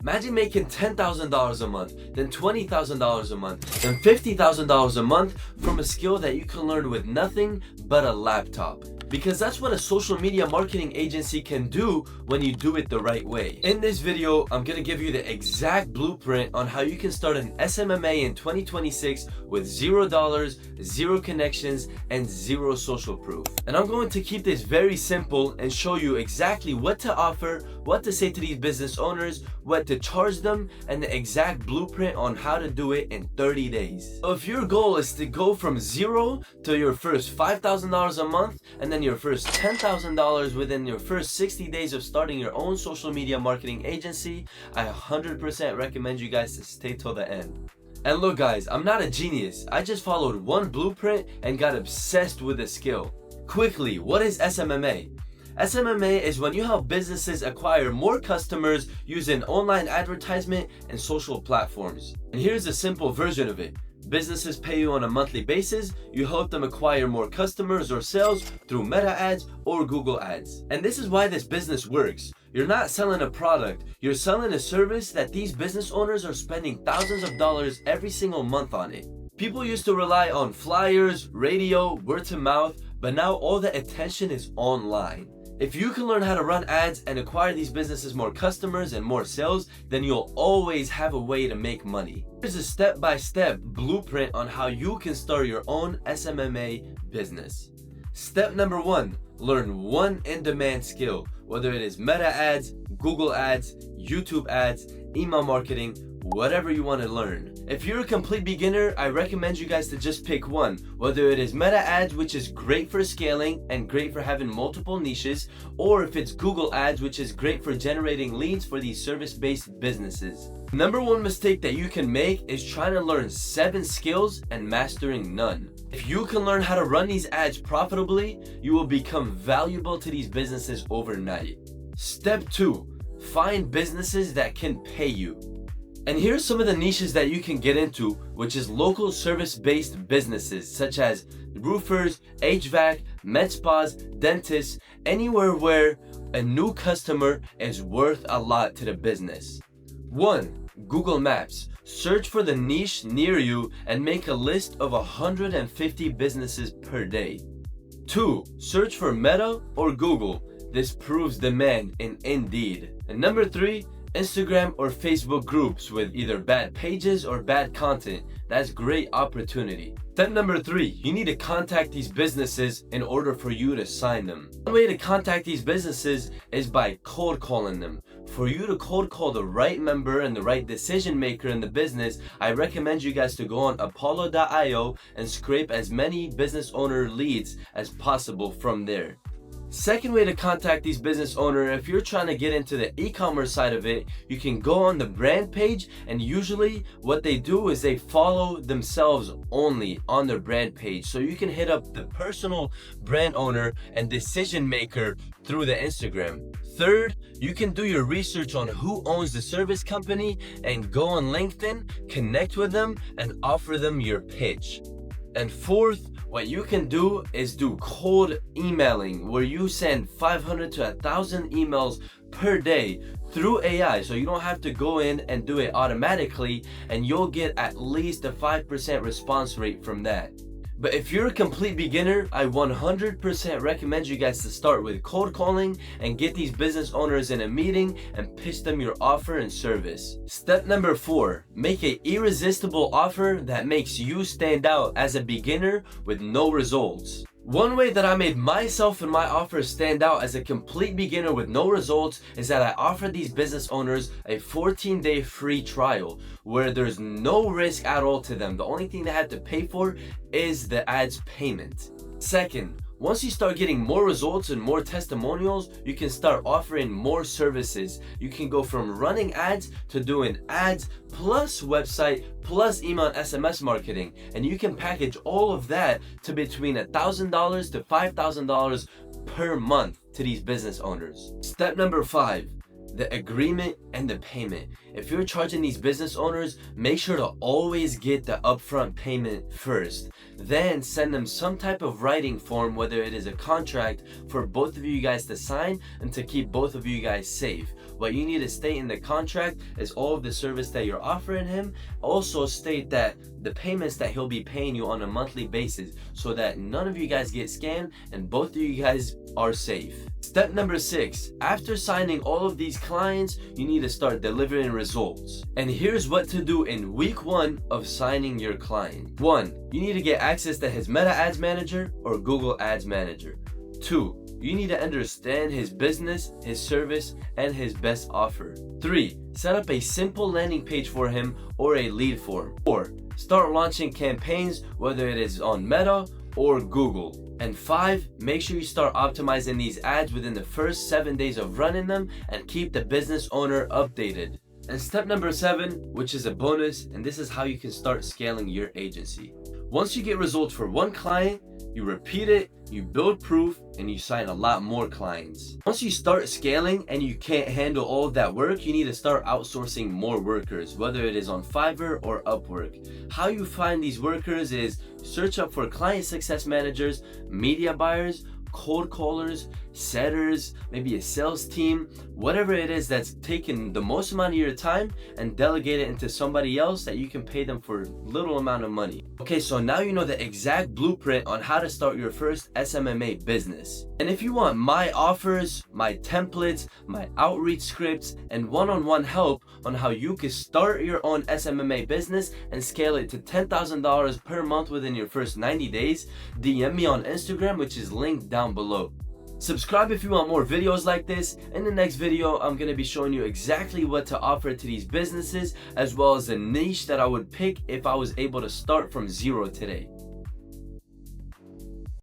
Imagine making $10,000 a month, then $20,000 a month, then $50,000 a month from a skill that you can learn with nothing but a laptop. Because that's what a social media marketing agency can do when you do it the right way. In this video, I'm gonna give you the exact blueprint on how you can start an SMMA in 2026 with $0, 0 connections, and 0 social proof. And I'm going to keep this very simple and show you exactly what to offer, what to say to these business owners, what to charge them, and the exact blueprint on how to do it in 30 days. So if your goal is to go from 0 to your first $5,000 a month, and then your first $10,000 within your first 60 days of starting your own social media marketing agency, I 100% recommend you guys to stay till the end. And look guys, I'm not a genius. I just followed one blueprint and got obsessed with the skill. Quickly, what is SMMA? SMMA is when you help businesses acquire more customers using online advertisement and social platforms. And here's a simple version of it. Businesses pay you on a monthly basis. You help them acquire more customers or sales through Meta ads or Google ads. And this is why this business works. You're not selling a product, you're selling a service that these business owners are spending thousands of dollars every single month on it. People used to rely on flyers, radio, word to mouth, but now all the attention is online. If you can learn how to run ads and acquire these businesses more customers and more sales, then you'll always have a way to make money. Here's a step-by-step blueprint on how you can start your own SMMA business. Step number 1, learn one in-demand skill, whether it is Meta ads, Google ads, YouTube ads, email marketing, whatever you want to learn. If you're a complete beginner, I recommend you guys to just pick one, whether it is Meta ads, which is great for scaling and great for having multiple niches, or if it's Google ads, which is great for generating leads for these service-based businesses. Number one mistake that you can make is trying to learn 7 skills and mastering none. If you can learn how to run these ads profitably, you will become valuable to these businesses overnight. Step 2, find businesses that can pay you. And here's some of the niches that you can get into, which is local service-based businesses such as roofers, HVAC, med spas, dentists, anywhere where a new customer is worth a lot to the business. 1. Google Maps. Search for the niche near you and make a list of 150 businesses per day. 2. Search for Meta or Google. This proves demand in Indeed. And number 3, Instagram or Facebook groups with either bad pages or bad content. That's great opportunity. Step number 3, you need to contact these businesses in order for you to sign them. One way to contact these businesses is by cold calling them. For you to cold call the right member and the right decision maker in the business, I recommend you guys to go on apollo.io and scrape as many business owner leads as possible from there. Second way to contact these business owners, if you're trying to get into the e-commerce side of it, you can go on the brand page, and usually what they do is they follow themselves only on their brand page. So you can hit up the personal brand owner and decision maker through the Instagram. Third, you can do your research on who owns the service company and go on LinkedIn, connect with them, and offer them your pitch. And fourth, what you can do is do cold emailing, where you send 500 to 1,000 emails per day through AI, so you don't have to go in and do it automatically, and you'll get at least a 5% response rate from that. But if you're a complete beginner, I 100% recommend you guys to start with cold calling and get these business owners in a meeting and pitch them your offer and service. Step number 4, make an irresistible offer that makes you stand out as a beginner with no results. One way that I made myself and my offers stand out as a complete beginner with no results is that I offered these business owners a 14-day free trial where there's no risk at all to them. The only thing they have to pay for is the ads payment. Second, once you start getting more results and more testimonials, you can start offering more services. You can go from running ads to doing ads plus website plus email and SMS marketing. And you can package all of that to between $1,000 to $5,000 per month to these business owners. Step number 5, the agreement and the payment. If you're charging these business owners, make sure to always get the upfront payment first. Then send them some type of writing form, whether it is a contract for both of you guys to sign and to keep both of you guys safe. what you need to state in the contract is all of the service that you're offering him. Also state that the payments that he'll be paying you on a monthly basis, so that none of you guys get scammed and both of you guys are safe. Step number 6, after signing all of these clients, you need to start delivering results. And here's what to do in week 1 of signing your client. 1, you need to get access to his Meta Ads Manager or Google Ads Manager. 2, you need to understand his business, his service, and his best offer. 3, set up a simple landing page for him or a lead form. 4, start launching campaigns, whether it is on Meta or Google. And 5, make sure you start optimizing these ads within the first 7 days of running them and keep the business owner updated. And step number 7, which is a bonus, and this is how you can start scaling your agency. Once you get results for one client, you repeat it, you build proof, and you sign a lot more clients. Once you start scaling and you can't handle all of that work, you need to start outsourcing more workers, whether it is on Fiverr or Upwork. How you find these workers is search up for client success managers, media buyers, cold callers, setters, maybe a sales team, whatever it is that's taking the most amount of your time, and delegate it into somebody else that you can pay them for little amount of money. Okay, so now you know the exact blueprint on how to start your first SMMA business. And if you want my offers, my templates, my outreach scripts, and one-on-one help on how you can start your own SMMA business and scale it to $10,000 per month within your first 90 days, DM me on Instagram, which is linked down below. Subscribe if you want more videos like this. In the next video, I'm going to be showing you exactly what to offer to these businesses, as well as a niche that I would pick if I was able to start from zero today.